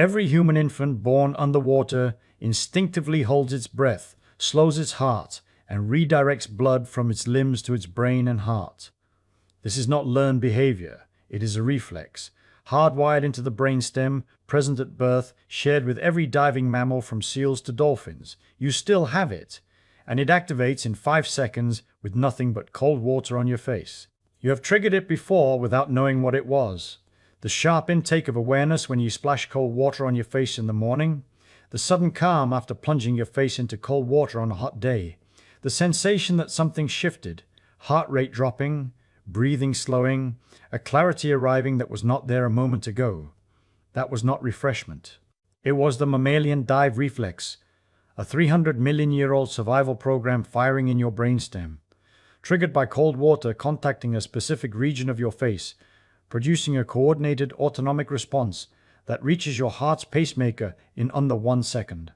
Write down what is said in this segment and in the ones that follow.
Every human infant born underwater instinctively holds its breath, slows its heart, and redirects blood from its limbs to its brain and heart. This is not learned behavior. It is a reflex, hardwired into the brainstem, present at birth, shared with every diving mammal from seals to dolphins. You still have it, and it activates in 5 seconds with nothing but cold water on your face. You have triggered it before without knowing what it was. The sharp intake of awareness when you splash cold water on your face in the morning, the sudden calm after plunging your face into cold water on a hot day, the sensation that something shifted, heart rate dropping, breathing slowing, a clarity arriving that was not there a moment ago. That was not refreshment. It was the mammalian dive reflex, a 300-million-year-old survival program firing in your brainstem, triggered by cold water contacting a specific region of your face, producing a coordinated autonomic response that reaches your heart's pacemaker in under 1 second.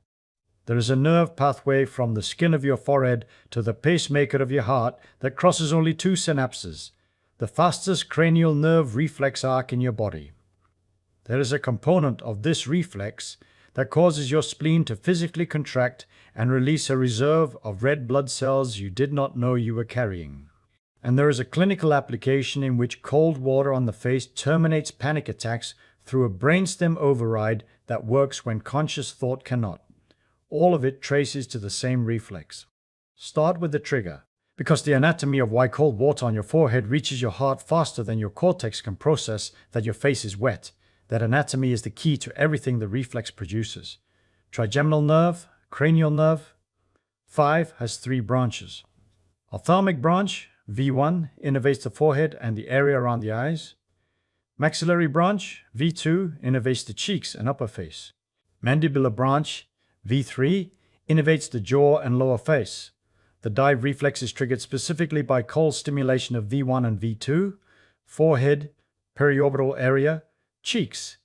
There is a nerve pathway from the skin of your forehead to the pacemaker of your heart that crosses only 2 synapses, the fastest cranial nerve reflex arc in your body. There is a component of this reflex that causes your spleen to physically contract and release a reserve of red blood cells you did not know you were carrying. And there is a clinical application in which cold water on the face terminates panic attacks through a brainstem override that works when conscious thought cannot. All of it traces to the same reflex. Start with the trigger, because the anatomy of why cold water on your forehead reaches your heart faster than your cortex can process that your face is wet. That anatomy is the key to everything the reflex produces. Trigeminal nerve, cranial nerve. 5 has 3 branches. Ophthalmic branch, V1, innervates the forehead and the area around the eyes. Maxillary branch, V2, innervates the cheeks and upper face. Mandibular branch, V3, innervates the jaw and lower face. The dive reflex is triggered specifically by cold stimulation of V1 and V2, forehead, periorbital area, cheeks.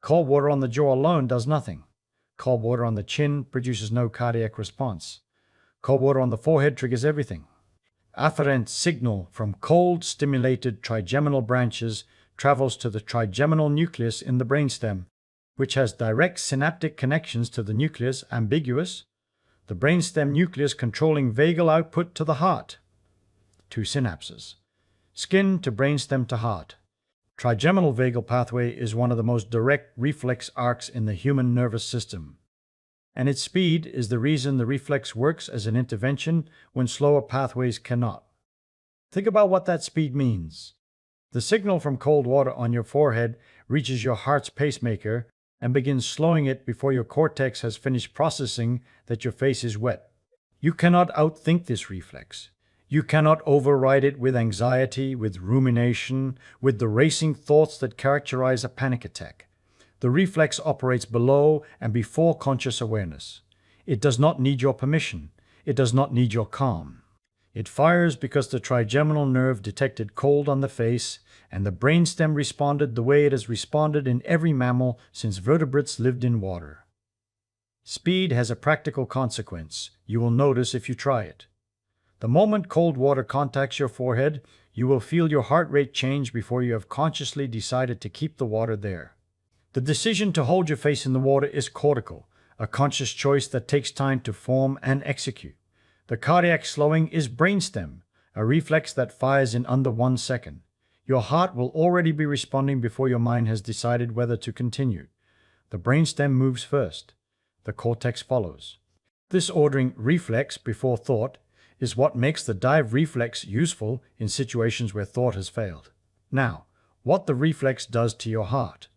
Cold water on the jaw alone does nothing. Cold water on the chin produces no cardiac response. Cold water on the forehead triggers everything. Afferent signal from cold stimulated trigeminal branches travels to the trigeminal nucleus in the brainstem, which has direct synaptic connections to the nucleus ambiguous, the brainstem nucleus controlling vagal output to the heart. 2 synapses. Skin to brainstem to heart. Trigeminal vagal pathway is one of the most direct reflex arcs in the human nervous system, and its speed is the reason the reflex works as an intervention when slower pathways cannot. Think about what that speed means. The signal from cold water on your forehead reaches your heart's pacemaker and begins slowing it before your cortex has finished processing that your face is wet. You cannot outthink this reflex. You cannot override it with anxiety, with rumination, with the racing thoughts that characterize a panic attack. The reflex operates below and before conscious awareness. It does not need your permission. It does not need your calm. It fires because the trigeminal nerve detected cold on the face, and the brainstem responded the way it has responded in every mammal since vertebrates lived in water. Speed has a practical consequence. You will notice if you try it. The moment cold water contacts your forehead, you will feel your heart rate change before you have consciously decided to keep the water there. The decision to hold your face in the water is cortical, a conscious choice that takes time to form and execute. The cardiac slowing is brainstem, a reflex that fires in under 1 second. Your heart will already be responding before your mind has decided whether to continue. The brainstem moves first. The cortex follows. This ordering reflex before thought is what makes the dive reflex useful in situations where thought has failed. Now, what the reflex does to your heart.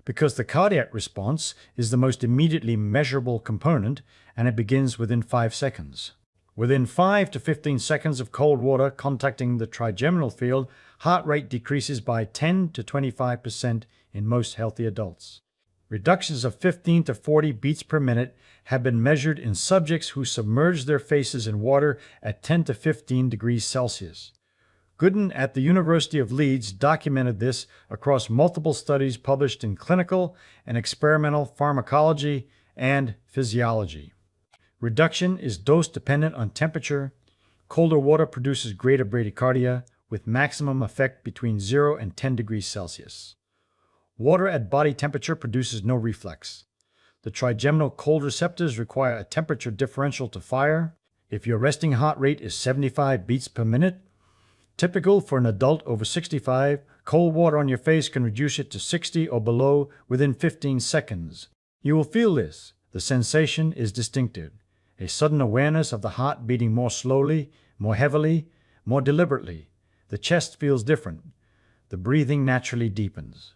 Because the cardiac response is the most immediately measurable component, and it begins within 5 seconds. Within 5 to 15 seconds of cold water contacting the trigeminal field, heart rate decreases by 10 to 25% in most healthy adults. Reductions of 15 to 40 beats per minute have been measured in subjects who submerged their faces in water at 10 to 15 degrees Celsius. Gooden at the University of Leeds documented this across multiple studies published in Clinical and Experimental Pharmacology and Physiology. Reduction is dose-dependent on temperature. Colder water produces greater bradycardia, with maximum effect between 0 and 10 degrees Celsius. Water at body temperature produces no reflex. The trigeminal cold receptors require a temperature differential to fire. If your resting heart rate is 75 beats per minute, typical for an adult over 65, cold water on your face can reduce it to 60 or below within 15 seconds. You will feel this. The sensation is distinctive. A sudden awareness of the heart beating more slowly, more heavily, more deliberately. The chest feels different. The breathing naturally deepens.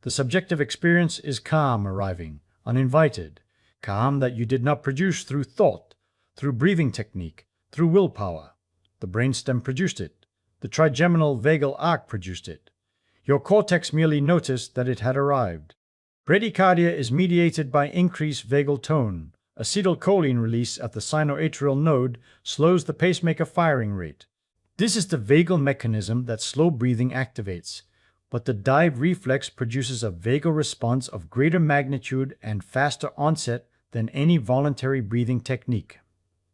The subjective experience is calm arriving, uninvited. Calm that you did not produce through thought, through breathing technique, through willpower. The brainstem produced it. The trigeminal vagal arc produced it. Your cortex merely noticed that it had arrived. Bradycardia is mediated by increased vagal tone. Acetylcholine release at the sinoatrial node slows the pacemaker firing rate. This is the vagal mechanism that slow breathing activates, but the dive reflex produces a vagal response of greater magnitude and faster onset than any voluntary breathing technique.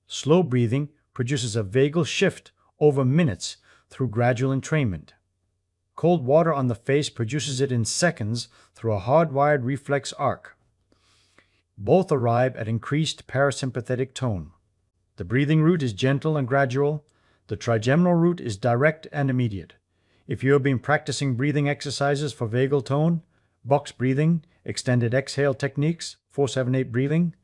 Slow breathing produces a vagal shift over minutes through gradual entrainment. Cold water on the face produces it in seconds through a hardwired reflex arc. Both arrive at increased parasympathetic tone. The breathing route is gentle and gradual. The trigeminal route is direct and immediate. If you have been practicing breathing exercises for vagal tone, box breathing, extended exhale techniques, 4-7-8 breathing,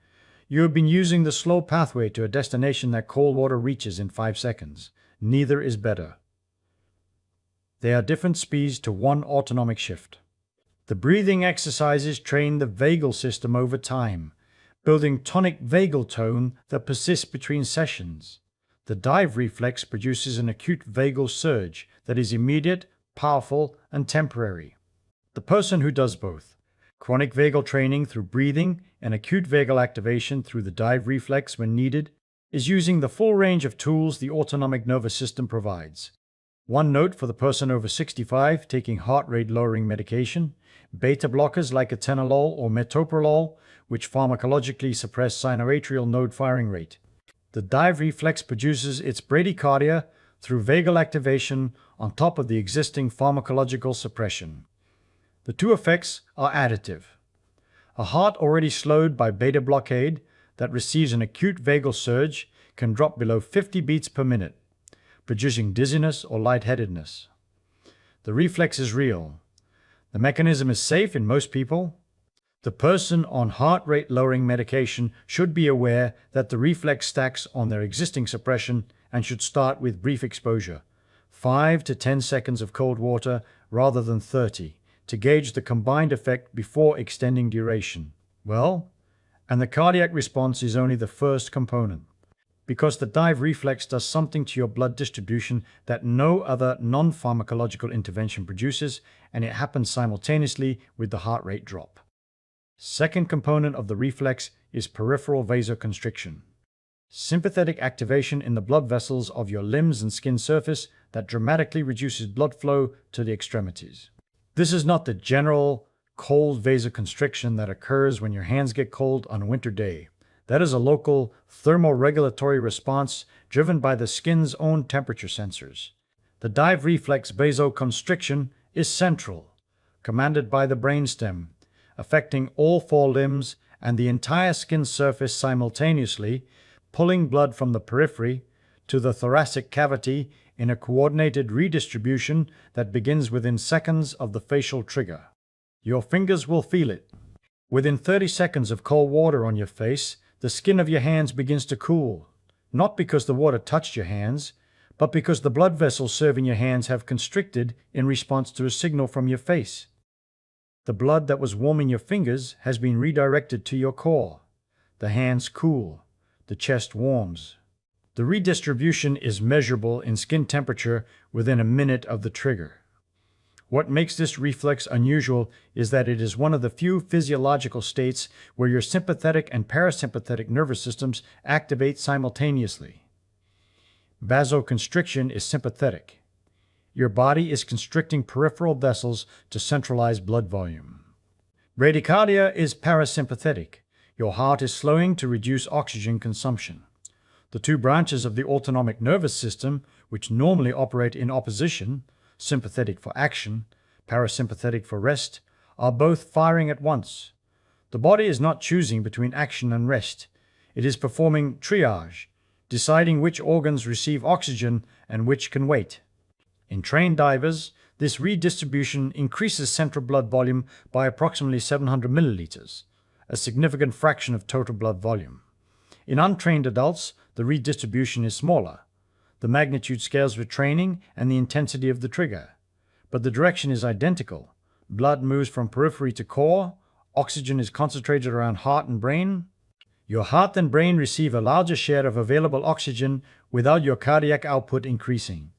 you have been using the slow pathway to a destination that cold water reaches in 5 seconds. Neither is better. They are different speeds to one autonomic shift. The breathing exercises train the vagal system over time, building tonic vagal tone that persists between sessions. The dive reflex produces an acute vagal surge that is immediate, powerful, and temporary. The person who does both, chronic vagal training through breathing and acute vagal activation through the dive reflex when needed, is using the full range of tools the autonomic nervous system provides. One note for the person over 65 taking heart rate lowering medication, beta blockers like atenolol or metoprolol, which pharmacologically suppress sinoatrial node firing rate. The dive reflex produces its bradycardia through vagal activation on top of the existing pharmacological suppression. The two effects are additive. A heart already slowed by beta blockade that receives an acute vagal surge can drop below 50 beats per minute, producing dizziness or lightheadedness. The reflex is real. The mechanism is safe in most people. The person on heart rate lowering medication should be aware that the reflex stacks on their existing suppression and should start with brief exposure, 5 to 10 seconds of cold water rather than 30, to gauge the combined effect before extending duration. Well, and the cardiac response is only the first component, because the dive reflex does something to your blood distribution that no other non-pharmacological intervention produces, and it happens simultaneously with the heart rate drop. Second component of the reflex is peripheral vasoconstriction. Sympathetic activation in the blood vessels of your limbs and skin surface that dramatically reduces blood flow to the extremities. This is not the general cold vasoconstriction that occurs when your hands get cold on a winter day. That is a local thermoregulatory response driven by the skin's own temperature sensors. The dive reflex vasoconstriction is central, commanded by the brainstem, affecting all 4 limbs and the entire skin surface simultaneously, pulling blood from the periphery to the thoracic cavity in a coordinated redistribution that begins within seconds of the facial trigger. Your fingers will feel it. Within 30 seconds of cold water on your face, the skin of your hands begins to cool, not because the water touched your hands, but because the blood vessels serving your hands have constricted in response to a signal from your face. The blood that was warming your fingers has been redirected to your core. The hands cool. The chest warms. The redistribution is measurable in skin temperature within a minute of the trigger. What makes this reflex unusual is that it is one of the few physiological states where your sympathetic and parasympathetic nervous systems activate simultaneously. Vasoconstriction is sympathetic. Your body is constricting peripheral vessels to centralize blood volume. Bradycardia is parasympathetic. Your heart is slowing to reduce oxygen consumption. The two branches of the autonomic nervous system, which normally operate in opposition, sympathetic for action, parasympathetic for rest, are both firing at once. The body is not choosing between action and rest. It is performing triage, deciding which organs receive oxygen and which can wait. In trained divers, this redistribution increases central blood volume by approximately 700 milliliters, a significant fraction of total blood volume. In untrained adults, the redistribution is smaller. The magnitude scales with training and the intensity of the trigger. But the direction is identical. Blood moves from periphery to core. Oxygen is concentrated around heart and brain. Your heart and brain receive a larger share of available oxygen without your cardiac output increasing.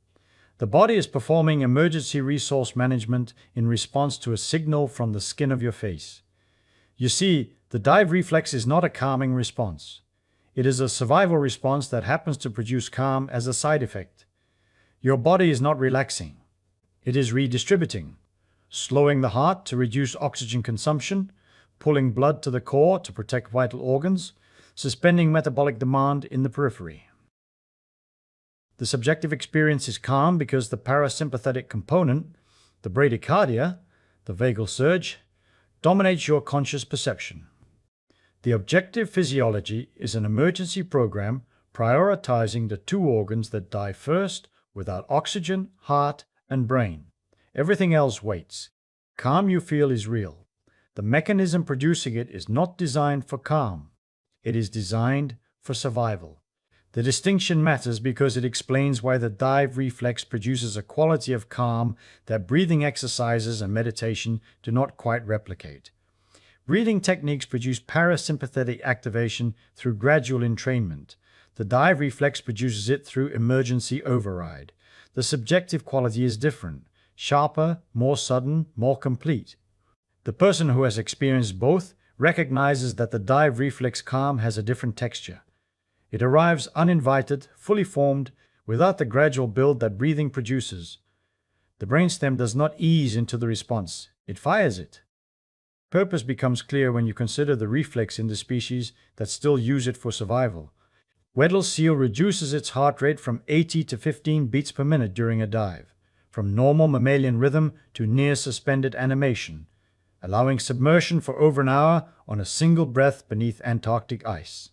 The body is performing emergency resource management in response to a signal from the skin of your face. You see, the dive reflex is not a calming response. It is a survival response that happens to produce calm as a side effect. Your body is not relaxing. It is redistributing, slowing the heart to reduce oxygen consumption, pulling blood to the core to protect vital organs, suspending metabolic demand in the periphery. The subjective experience is calm because the parasympathetic component, the bradycardia, the vagal surge, dominates your conscious perception. The objective physiology is an emergency program prioritizing the two organs that die first without oxygen, heart, and brain. Everything else waits. Calm you feel is real. The mechanism producing it is not designed for calm. It is designed for survival. The distinction matters because it explains why the dive reflex produces a quality of calm that breathing exercises and meditation do not quite replicate. Breathing techniques produce parasympathetic activation through gradual entrainment. The dive reflex produces it through emergency override. The subjective quality is different, sharper, more sudden, more complete. The person who has experienced both recognizes that the dive reflex calm has a different texture. It arrives uninvited, fully formed, without the gradual build that breathing produces. The brainstem does not ease into the response, it fires it. Purpose becomes clear when you consider the reflex in the species that still use it for survival. Weddell seal reduces its heart rate from 80 to 15 beats per minute during a dive, from normal mammalian rhythm to near suspended animation, allowing submersion for over an hour on a single breath beneath Antarctic ice.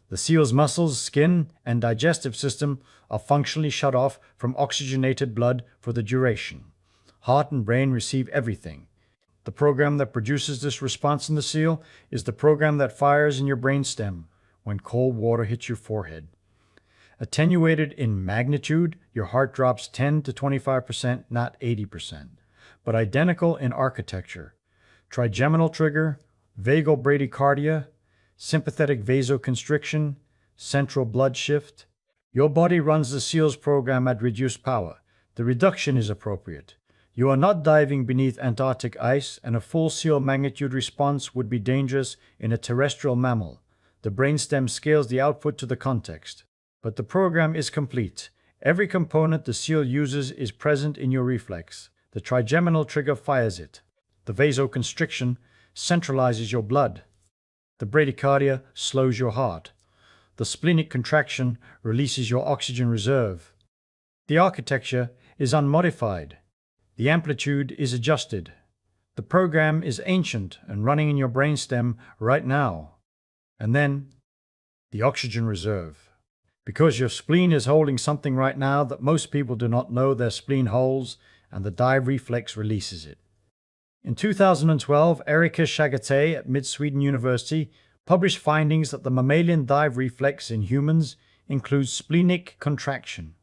The seal's muscles, skin, and digestive system are functionally shut off from oxygenated blood for the duration. Heart and brain receive everything. The program that produces this response in the seal is the program that fires in your brainstem when cold water hits your forehead. Attenuated in magnitude, your heart drops 10 to 25%, not 80%, but identical in architecture. Trigeminal trigger, vagal bradycardia, sympathetic vasoconstriction, central blood shift. Your body runs the SEALS program at reduced power. The reduction is appropriate. You are not diving beneath Antarctic ice, and a full SEAL magnitude response would be dangerous in a terrestrial mammal. The brainstem scales the output to the context. But the program is complete. Every component the SEAL uses is present in your reflex. The trigeminal trigger fires it. The vasoconstriction centralizes your blood. The bradycardia slows your heart. The splenic contraction releases your oxygen reserve. The architecture is unmodified. The amplitude is adjusted. The program is ancient and running in your brainstem right now. And then, the oxygen reserve. Because your spleen is holding something right now that most people do not know their spleen holds, and the dive reflex releases it. In 2012, Erika Chagatai at Mid-Sweden University published findings that the mammalian dive reflex in humans includes splenic contraction.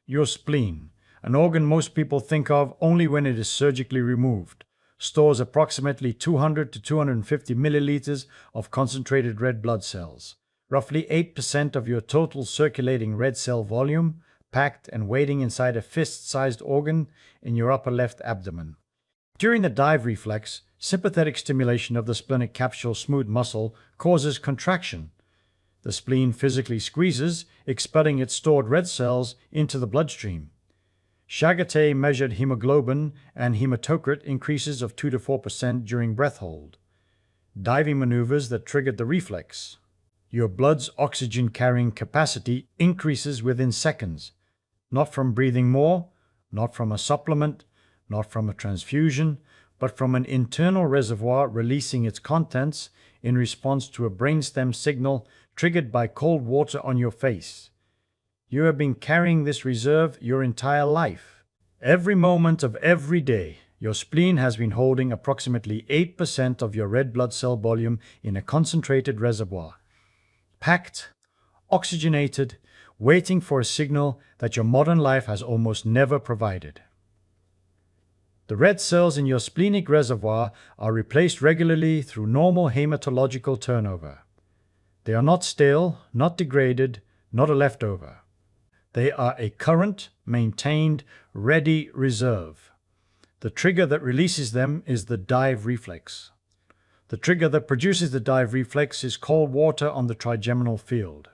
Your spleen, an organ most people think of only when it is surgically removed, stores approximately 200 to 250 milliliters of concentrated red blood cells, roughly 8% of your total circulating red cell volume, packed and waiting inside a fist-sized organ in your upper left abdomen. During the dive reflex, sympathetic stimulation of the splenic capsule smooth muscle causes contraction. The spleen physically squeezes, expelling its stored red cells into the bloodstream. Chagatai measured hemoglobin and hematocrit increases of 2 to 4% during breath hold. Diving maneuvers that triggered the reflex. Your blood's oxygen carrying capacity increases within seconds, not from breathing more, not from a supplement, not from a transfusion, but from an internal reservoir releasing its contents in response to a brainstem signal triggered by cold water on your face. You have been carrying this reserve your entire life. Every moment of every day, your spleen has been holding approximately 8% of your red blood cell volume in a concentrated reservoir, packed, oxygenated, waiting for a signal that your modern life has almost never provided. The red cells in your splenic reservoir are replaced regularly through normal hematological turnover. They are not stale, not degraded, not a leftover. They are a current, maintained, ready reserve. The trigger that releases them is the dive reflex. The trigger that produces the dive reflex is cold water on the trigeminal field.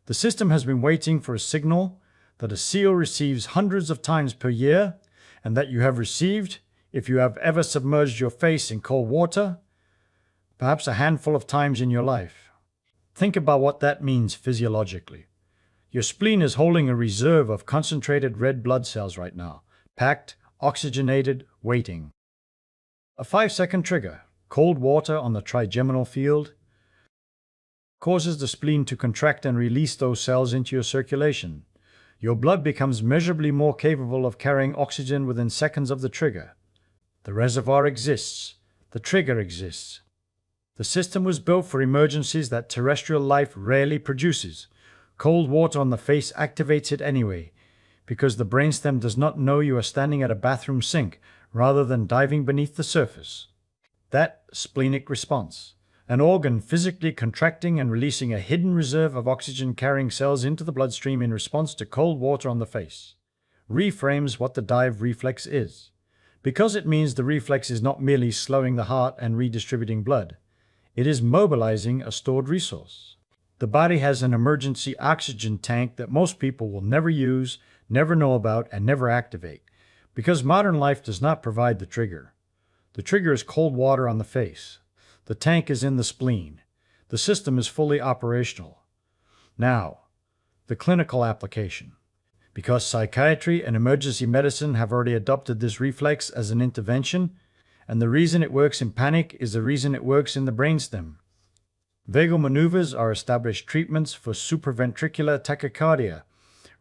The system has been waiting for a signal that a seal receives hundreds of times per year, and that you have received if you have ever submerged your face in cold water, perhaps a handful of times in your life. Think about what that means physiologically. Your spleen is holding a reserve of concentrated red blood cells right now, packed, oxygenated, waiting. A 5-second trigger, cold water on the trigeminal field, causes the spleen to contract and release those cells into your circulation. Your blood becomes measurably more capable of carrying oxygen within seconds of the trigger. The reservoir exists. The trigger exists. The system was built for emergencies that terrestrial life rarely produces. Cold water on the face activates it anyway, because the brainstem does not know you are standing at a bathroom sink rather than diving beneath the surface. That splenic response, an organ physically contracting and releasing a hidden reserve of oxygen-carrying cells into the bloodstream in response to cold water on the face, reframes what the dive reflex is. Because it means the reflex is not merely slowing the heart and redistributing blood, it is mobilizing a stored resource. The body has an emergency oxygen tank that most people will never use, never know about, and never activate, because modern life does not provide the trigger. The trigger is cold water on the face. The tank is in the spleen. The system is fully operational. Now, the clinical application. Because psychiatry and emergency medicine have already adopted this reflex as an intervention, and the reason it works in panic is the reason it works in the brainstem. Vagal maneuvers are established treatments for supraventricular tachycardia,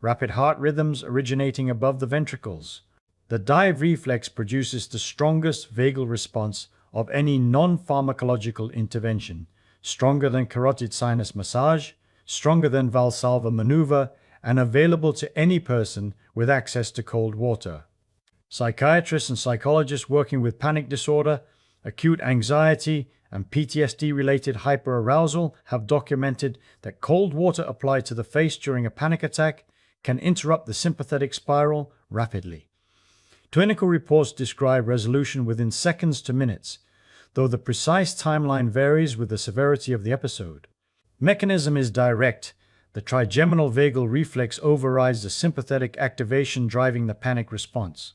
rapid heart rhythms originating above the ventricles. The dive reflex produces the strongest vagal response of any non-pharmacological intervention, stronger than carotid sinus massage, stronger than Valsalva maneuver, and available to any person with access to cold water. Psychiatrists and psychologists working with panic disorder, acute anxiety, and PTSD-related hyperarousal have documented that cold water applied to the face during a panic attack can interrupt the sympathetic spiral rapidly. Clinical reports describe resolution within seconds to minutes, though the precise timeline varies with the severity of the episode. Mechanism is direct. The trigeminal vagal reflex overrides the sympathetic activation driving the panic response.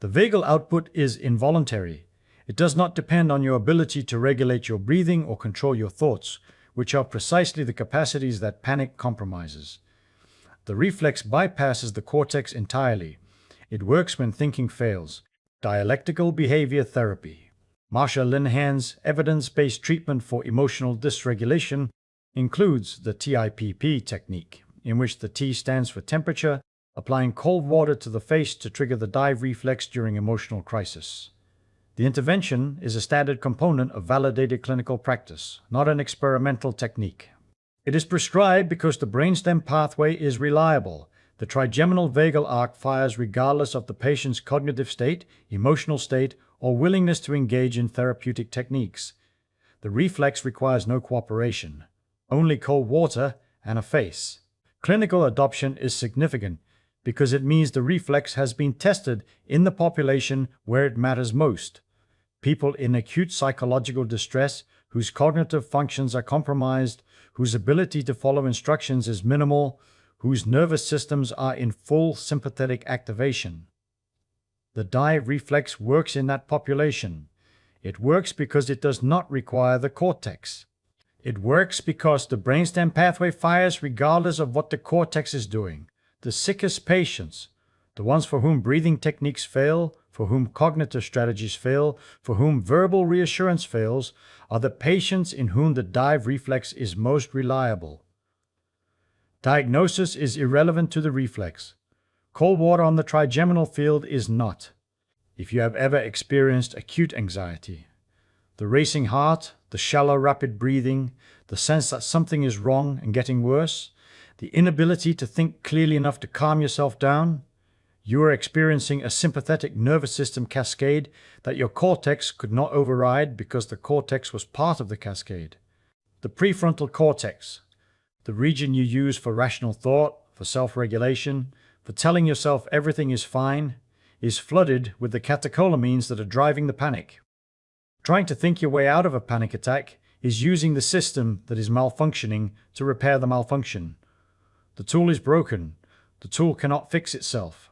The vagal output is involuntary. It does not depend on your ability to regulate your breathing or control your thoughts, which are precisely the capacities that panic compromises. The reflex bypasses the cortex entirely. It works when thinking fails. Dialectical behavior therapy. Marsha Linehan's evidence-based treatment for emotional dysregulation includes the TIPP technique, in which the T stands for temperature, applying cold water to the face to trigger the dive reflex during emotional crisis. The intervention is a standard component of validated clinical practice, not an experimental technique. It is prescribed because the brainstem pathway is reliable. The trigeminal vagal arc fires regardless of the patient's cognitive state, emotional state, or willingness to engage in therapeutic techniques. The reflex requires no cooperation, only cold water and a face. Clinical adoption is significant because it means the reflex has been tested in the population where it matters most. People in acute psychological distress, whose cognitive functions are compromised, whose ability to follow instructions is minimal, whose nervous systems are in full sympathetic activation. The dive reflex works in that population. It works because it does not require the cortex. It works because the brainstem pathway fires regardless of what the cortex is doing. The sickest patients, the ones for whom breathing techniques fail, for whom cognitive strategies fail, for whom verbal reassurance fails, are the patients in whom the dive reflex is most reliable. Diagnosis is irrelevant to the reflex. Cold water on the trigeminal field is not. If you have ever experienced acute anxiety, the racing heart, the shallow rapid breathing, the sense that something is wrong and getting worse, the inability to think clearly enough to calm yourself down, you are experiencing a sympathetic nervous system cascade that your cortex could not override because the cortex was part of the cascade. The prefrontal cortex, the region you use for rational thought, for self-regulation, for telling yourself everything is fine, is flooded with the catecholamines that are driving the panic. Trying to think your way out of a panic attack is using the system that is malfunctioning to repair the malfunction. The tool is broken. The tool cannot fix itself.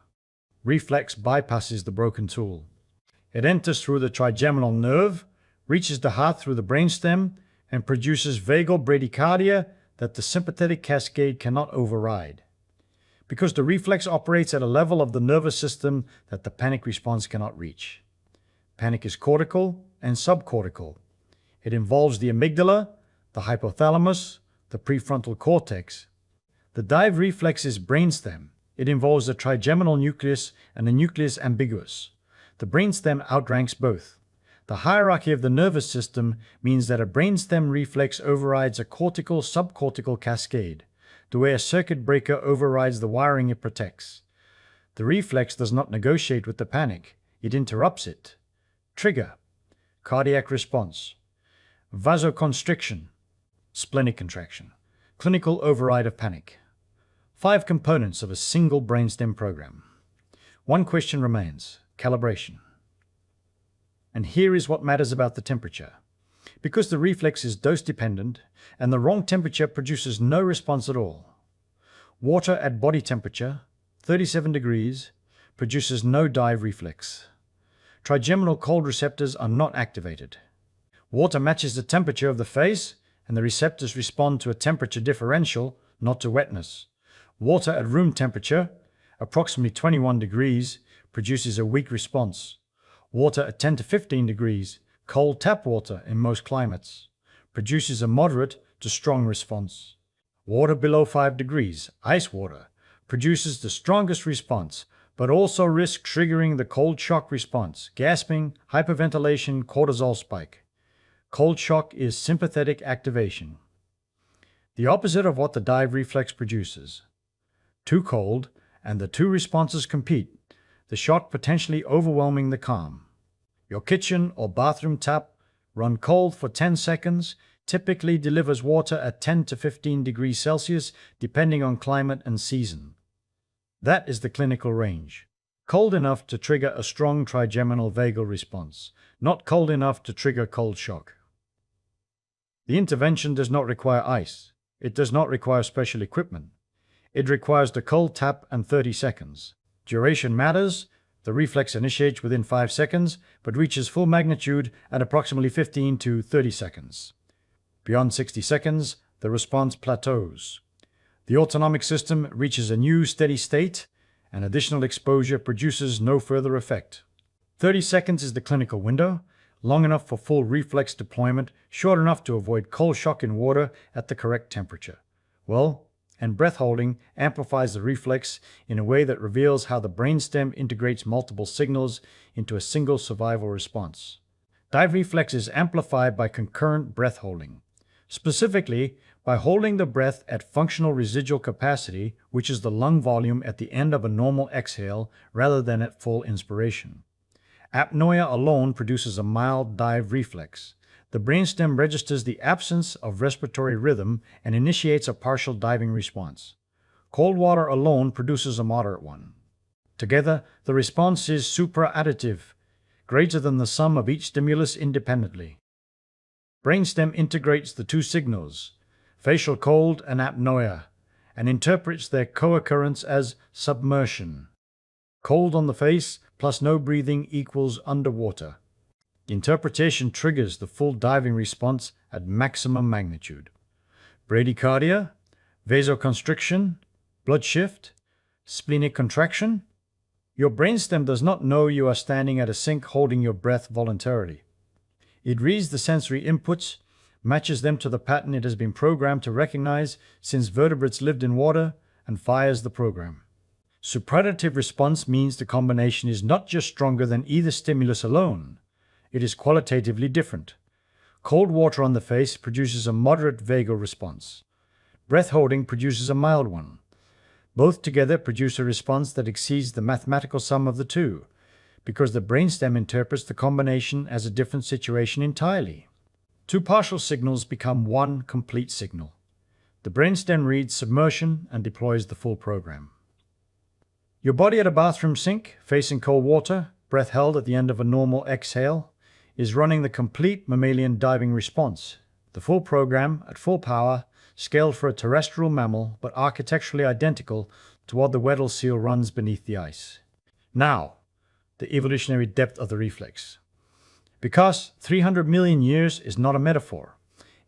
Reflex bypasses the broken tool. It enters through the trigeminal nerve, reaches the heart through the brainstem, and produces vagal bradycardia that the sympathetic cascade cannot override. Because the reflex operates at a level of the nervous system that the panic response cannot reach. Panic is cortical and subcortical. It involves the amygdala, the hypothalamus, the prefrontal cortex. The dive reflex is brainstem. It involves the trigeminal nucleus and the nucleus ambiguus. The brainstem outranks both. The hierarchy of the nervous system means that a brainstem reflex overrides a cortical-subcortical cascade, the way a circuit breaker overrides the wiring it protects. The reflex does not negotiate with the panic. It interrupts it. Trigger: cardiac response, vasoconstriction, splenic contraction, clinical override of panic. 5 components of a single brainstem program. One question remains: calibration. And here is what matters about the temperature. Because the reflex is dose-dependent, and the wrong temperature produces no response at all. Water at body temperature, 37 degrees, produces no dive reflex. Trigeminal cold receptors are not activated. Water matches the temperature of the face, and the receptors respond to a temperature differential, not to wetness. Water at room temperature, approximately 21 degrees, produces a weak response. Water at 10 to 15 degrees, cold tap water in most climates, produces a moderate to strong response. Water below 5 degrees, ice water, produces the strongest response, but also risks triggering the cold shock response, gasping, hyperventilation, cortisol spike. Cold shock is sympathetic activation. The opposite of what the dive reflex produces. Too cold, and the two responses compete, the shock potentially overwhelming the calm. Your kitchen or bathroom tap, run cold for 10 seconds, typically delivers water at 10 to 15 degrees Celsius, depending on climate and season. That is the clinical range. Cold enough to trigger a strong trigeminal vagal response, not cold enough to trigger cold shock. The intervention does not require ice. It does not require special equipment. It requires the cold tap and 30 seconds. Duration matters. The reflex initiates within 5 seconds, but reaches full magnitude at approximately 15 to 30 seconds. Beyond 60 seconds, the response plateaus. The autonomic system reaches a new steady state, and additional exposure produces no further effect. 30 seconds is the clinical window, long enough for full reflex deployment, short enough to avoid cold shock in water at the correct temperature. And breath holding amplifies the reflex in a way that reveals how the brainstem integrates multiple signals into a single survival response. Dive reflex is amplified by concurrent breath holding, specifically by holding the breath at functional residual capacity, which is the lung volume at the end of a normal exhale rather than at full inspiration. Apnoea alone produces a mild dive reflex. The brainstem registers the absence of respiratory rhythm and initiates a partial diving response. Cold water alone produces a moderate one. Together, the response is supra-additive, greater than the sum of each stimulus independently. Brainstem integrates the two signals, facial cold and apnoea, and interprets their co-occurrence as submersion. Cold on the face plus no breathing equals underwater. The interpretation triggers the full diving response at maximum magnitude. Bradycardia, vasoconstriction, blood shift, splenic contraction, Your brainstem does not know you are standing at a sink holding your breath voluntarily. It reads the sensory inputs, matches them to the pattern it has been programmed to recognize since vertebrates lived in water, and fires the program. Supradative response means the combination is not just stronger than either stimulus alone, it is qualitatively different. Cold water on the face produces a moderate vagal response. Breath holding produces a mild one. Both together produce a response that exceeds the mathematical sum of the two, because the brainstem interprets the combination as a different situation entirely. Two partial signals become one complete signal. The brainstem reads submersion and deploys the full program. Your body at a bathroom sink, facing cold water, breath held at the end of a normal exhale, is running the complete mammalian diving response, the full program at full power, scaled for a terrestrial mammal but architecturally identical to what the Weddell seal runs beneath the ice. Now, the evolutionary depth of the reflex. Because 300 million years is not a metaphor.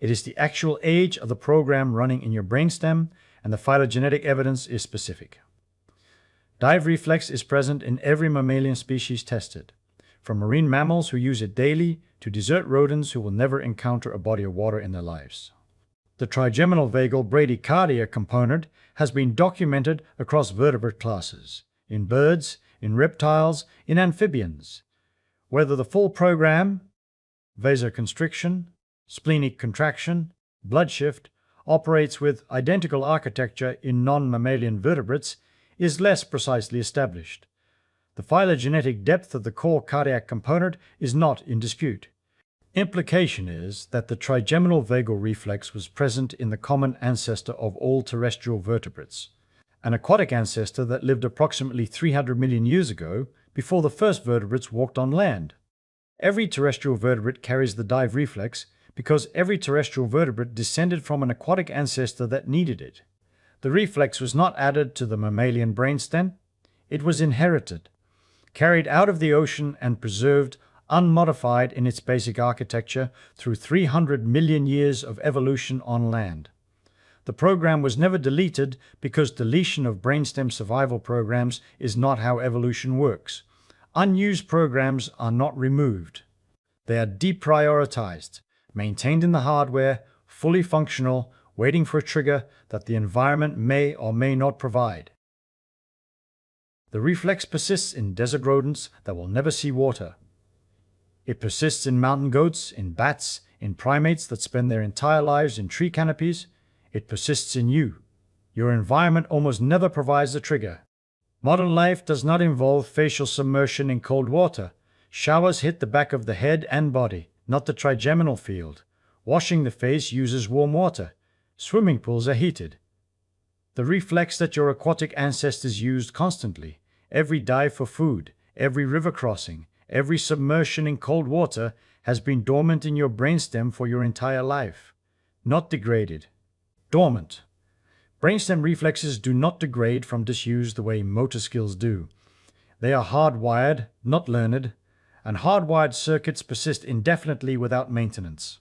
It is the actual age of the program running in your brainstem, and the phylogenetic evidence is specific. Dive reflex is present in every mammalian species tested, from marine mammals who use it daily to desert rodents who will never encounter a body of water in their lives. The trigeminal vagal bradycardia component has been documented across vertebrate classes, in birds, in reptiles, in amphibians. Whether the full program, vasoconstriction, splenic contraction, blood shift, operates with identical architecture in non-mammalian vertebrates is less precisely established. The phylogenetic depth of the core cardiac component is not in dispute. Implication is that the trigeminal vagal reflex was present in the common ancestor of all terrestrial vertebrates, an aquatic ancestor that lived approximately 300 million years ago before the first vertebrates walked on land. Every terrestrial vertebrate carries the dive reflex because every terrestrial vertebrate descended from an aquatic ancestor that needed it. The reflex was not added to the mammalian brainstem, it was inherited, carried out of the ocean and preserved unmodified in its basic architecture through 300 million years of evolution on land. The program was never deleted because deletion of brainstem survival programs is not how evolution works. Unused programs are not removed. They are deprioritized, maintained in the hardware, fully functional, waiting for a trigger that the environment may or may not provide. The reflex persists in desert rodents that will never see water. It persists in mountain goats, in bats, in primates that spend their entire lives in tree canopies. It persists in you. Your environment almost never provides a trigger. Modern life does not involve facial submersion in cold water. Showers hit the back of the head and body, not the trigeminal field. Washing the face uses warm water. Swimming pools are heated. The reflex that your aquatic ancestors used constantly, every dive for food, every river crossing, every submersion in cold water, has been dormant in your brainstem for your entire life. Not degraded. Dormant. Brainstem reflexes do not degrade from disuse the way motor skills do. They are hardwired, not learned, and hardwired circuits persist indefinitely without maintenance.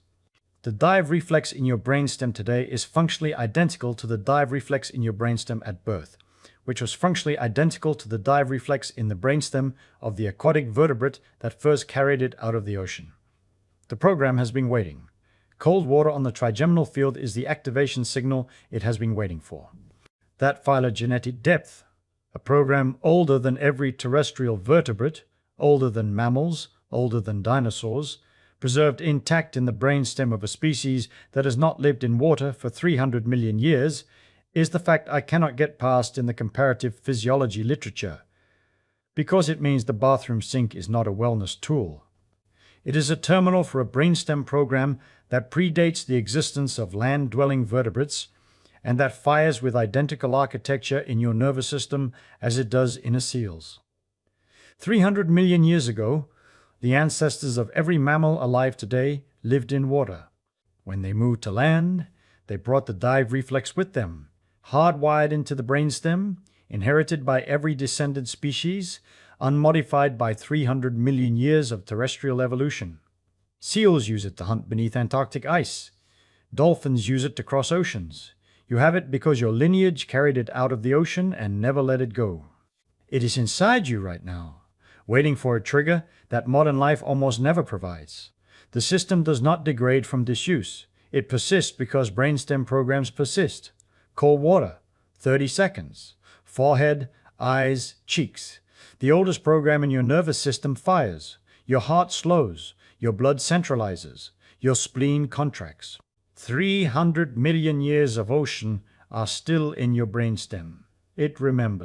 The dive reflex in your brainstem today is functionally identical to the dive reflex in your brainstem at birth, which was functionally identical to the dive reflex in the brainstem of the aquatic vertebrate that first carried it out of the ocean. The program has been waiting. Cold water on the trigeminal field is the activation signal it has been waiting for. That phylogenetic depth, a program older than every terrestrial vertebrate, older than mammals, older than dinosaurs, preserved intact in the brainstem of a species that has not lived in water for 300 million years, is the fact I cannot get past in the comparative physiology literature, because it means the bathroom sink is not a wellness tool. It is a terminal for a brainstem program that predates the existence of land-dwelling vertebrates and that fires with identical architecture in your nervous system as it does in a seal's. 300 million years ago, the ancestors of every mammal alive today lived in water. When they moved to land, they brought the dive reflex with them, hardwired into the brainstem, inherited by every descended species, unmodified by 300 million years of terrestrial evolution. Seals use it to hunt beneath Antarctic ice. Dolphins use it to cross oceans. You have it because your lineage carried it out of the ocean and never let it go. It is inside you right now, waiting for a trigger that modern life almost never provides. The system does not degrade from disuse. It persists because brainstem programs persist. Cold water, 30 seconds. Forehead, eyes, cheeks. The oldest program in your nervous system fires. Your heart slows. Your blood centralizes. Your spleen contracts. 300 million years of ocean are still in your brainstem. It remembers.